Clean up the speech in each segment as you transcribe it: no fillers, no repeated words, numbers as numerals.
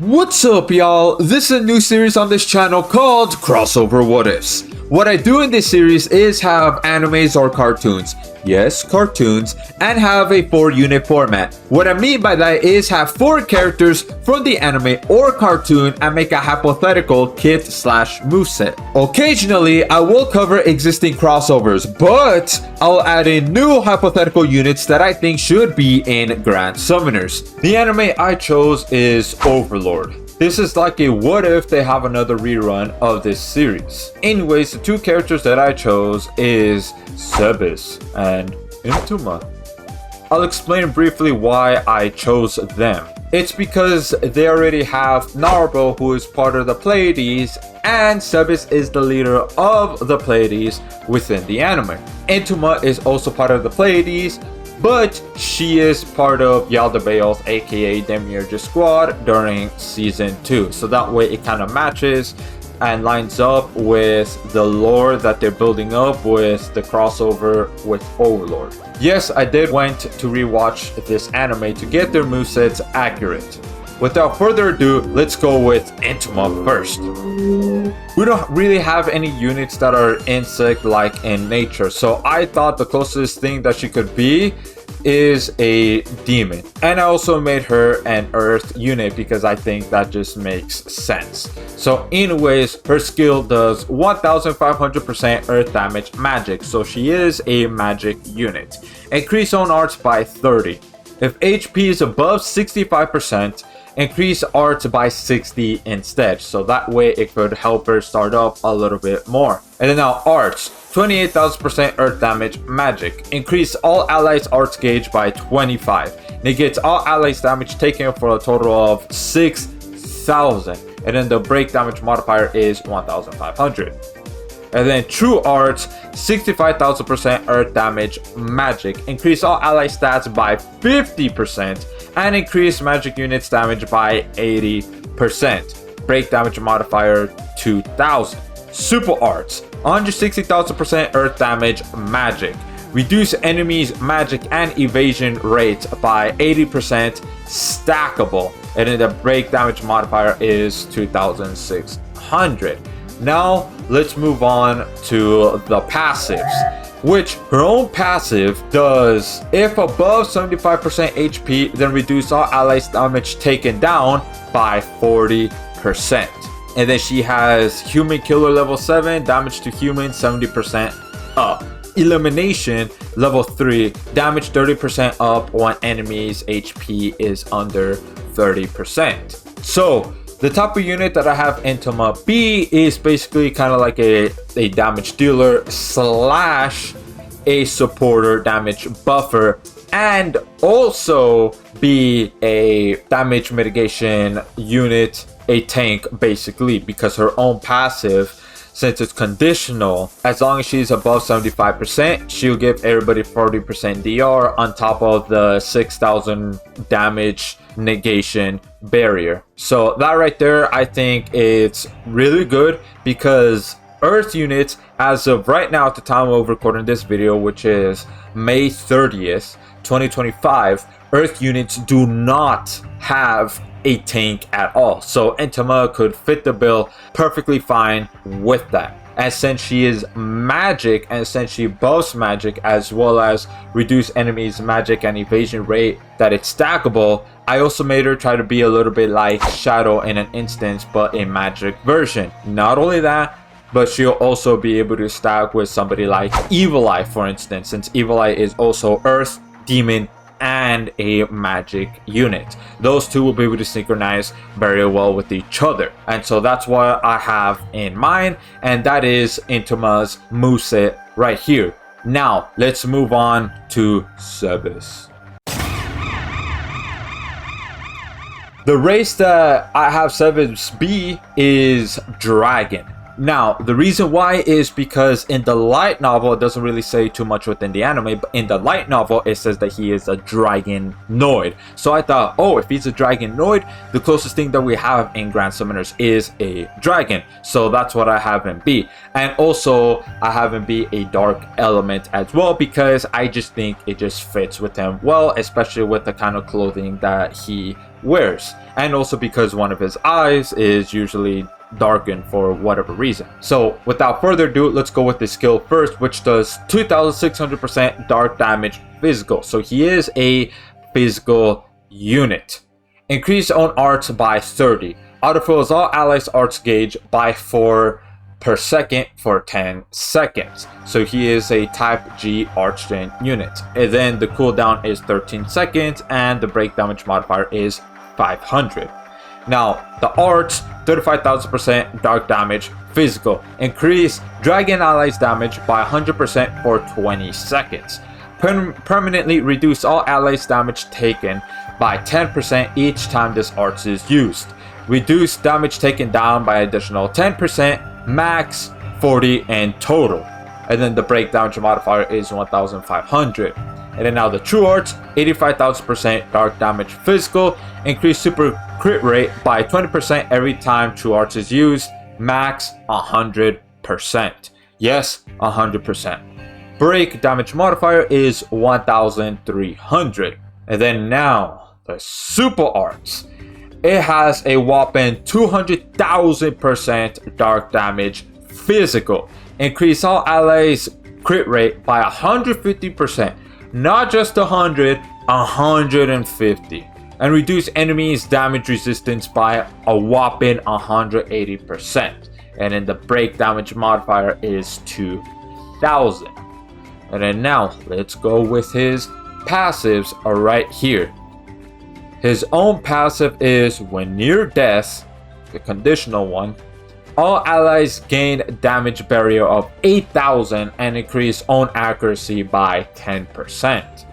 What's up, y'all? This is a new series on this channel called Crossover What Ifs. What I do in this series is have animes or cartoons, yes, cartoons, and have a 4-unit format. What I mean by that is have 4 characters from the anime or cartoon and make a hypothetical kit/moveset. Occasionally, I will cover existing crossovers, but I'll add in new hypothetical units that I think should be in Grand Summoners. The anime I chose is Overlord. This is like a what if they have another rerun of this series. Anyways, the 2 characters that I chose is Sebes and Intuma. I'll explain briefly why I chose them. It's because they already have Naruto, who is part of the Pleiades, and Sebes is the leader of the Pleiades within the anime. Intuma is also part of the Pleiades, but she is part of Yaldabaoth, aka NDRage's squad, during season 2. So that way it kind of matches and lines up with the lore that they're building up with the crossover with Overlord. Yes, I did went to rewatch this anime to get their movesets accurate. Without further ado, let's go with Intuma first. We don't really have any units that are insect-like in nature, so I thought the closest thing that she could be is a demon. And I also made her an earth unit because I think that just makes sense. So anyways, her skill does 1500% earth damage magic, so she is a magic unit. Increase own arts by 30. If HP is above 65%, increase arts by 60 instead, so that way it could help her start up a little bit more. And then now arts, 28,000% earth damage magic. Increase all allies arts gauge by 25. Negates all allies damage taken for a total of 6,000. And then the break damage modifier is 1,500. And then true arts, 65,000% earth damage magic. Increase all ally stats by 50% and increase magic units damage by 80%. Break damage modifier 2,000. Super arts, 160,000% earth damage magic. Reduce enemies magic and evasion rates by 80%, stackable. And then the break damage modifier is 2,600. Now let's move on to the passives, which her own passive does, if above 75% HP, then reduce all allies damage taken down by 40%. And then she has human killer level 7, damage to human 70% up. Elimination level 3, damage 30% up when enemies HP is under 30%. So the type of unit that I have Intuma B is basically kind of like a damage dealer slash a supporter damage buffer, and also be a damage mitigation unit, a tank basically, because her own passive, since it's conditional, as long as she's above 75%, she'll give everybody 40% DR on top of the 6,000 damage negation barrier. So that right there, I think it's really good, because earth units, as of right now at the time of recording this video, which is May 30th 2025, earth units do not have a tank at all. So Intuma could fit the bill perfectly fine with that. And since she is magic, and since she buffs magic as well as reduce enemies magic and evasion rate, that it's stackable, I also made her try to be a little bit like Shadow in an instance, but a magic version. Not only that, but she'll also be able to stack with somebody like Evil Eye, for instance, since Evil Eye is also earth, demon, and a magic unit. Those two will be able to synchronize very well with each other, and so that's what I have in mind, and that is Intuma's moveset right here. Now let's move on to Sebes. The race that I have Sebes be is Dragon. Now, the reason why is because in the light novel, it doesn't really say too much within the anime, but in the light novel, it says that he is a Dragonoid. So I thought, oh, if he's a Dragonoid, the closest thing that we have in Grand Summoners is a dragon. So that's what I have him be. And also, I have him be a dark element as well, because I just think it just fits with him well, especially with the kind of clothing that he wears, and also because one of his eyes is usually darkened for whatever reason. So without further ado, let's go with the skill first, which does 2600% dark damage physical. So he is a physical unit. Increase own arts by 30. Autofills all allies arts gauge by 4 per second for 10 seconds. So he is a type G archgen unit. And then the cooldown is 13 seconds and the break damage modifier is 500. Now the arts, 35,000% dark damage physical. Increase dragon allies damage by 100% for 20 seconds. Permanently reduce all allies damage taken by 10% each time this arts is used. Reduce damage taken down by additional 10%, max 40 in total. And then the break damage modifier is 1,500. And then now the true arts, 85,000% dark damage physical. Increase super crit rate by 20% every time true arts is used. Max 100%. Yes, 100%. Break damage modifier is 1,300. And then now the super arts. It has a whopping 200,000% dark damage physical. Increase all allies crit rate by 150%. Not just 100, 150. And reduce enemies damage resistance by a whopping 180%. And then the break damage modifier is 2,000. And then now let's go with his passives are right here. His own passive is when near death, the conditional one, all allies gain damage barrier of 8,000 and increase own accuracy by 10%.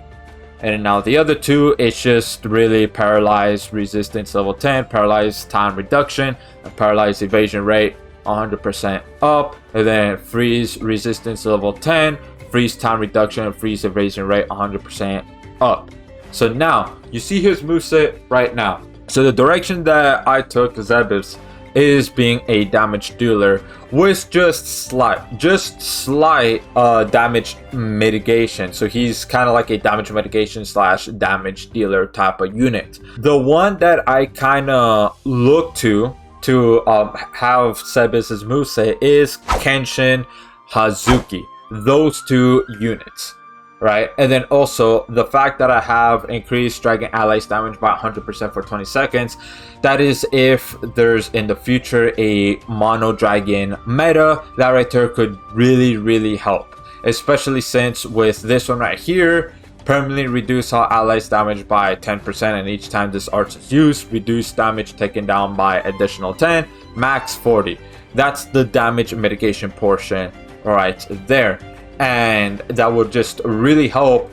And now the other two, it's just really paralyzed resistance level 10, paralyzed time reduction, and paralyzed evasion rate 100% up, and then freeze resistance level 10, freeze time reduction, and freeze evasion rate 100% up. So now you see his moveset right now. So the direction that I took Zebes is being a damage dealer with just slight damage mitigation. So he's kind of like a damage mitigation slash damage dealer type of unit. The one that I kind of look to have Zebes' moveset is Kenshin Hazuki. Those two units. Right, and then also the fact that I have increased dragon allies damage by 100% for 20 seconds. That is if there's in the future a mono dragon meta, that right there could really help. Especially since with this one right here, permanently reduce all allies damage by 10%, and each time this art is used, reduce damage taken down by additional 10, max 40. That's the damage mitigation portion right there. And that would just really help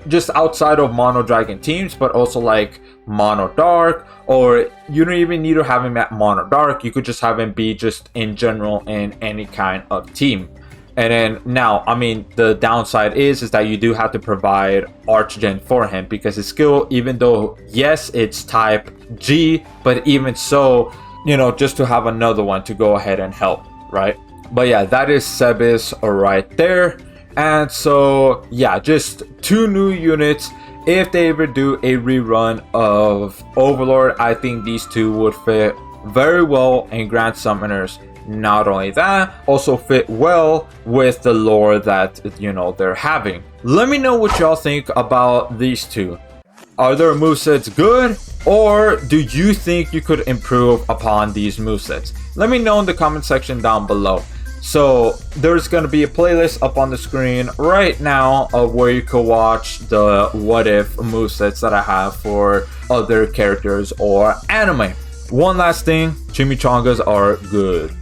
just outside of mono dragon teams, but also like mono dark, or you don't even need to have him at mono dark. You could just have him be just in general in any kind of team. And then now, I mean, the downside is that you do have to provide archgen for him, because his skill, even though yes it's type G, but even so, you know, just to have another one to go ahead and help, right? But yeah, that is Zebes right there. And so yeah, just two new units. If they ever do a rerun of Overlord, I think these two would fit very well in Grand Summoners. Not only that, also fit well with the lore that, you know, they're having. Let me know what y'all think about these two. Are their movesets good, or do you think you could improve upon these movesets? Let me know in the comment section down below. So there's going to be a playlist up on the screen right now of where you could watch the what if movesets that I have for other characters or anime. One last thing, chimichangas are good.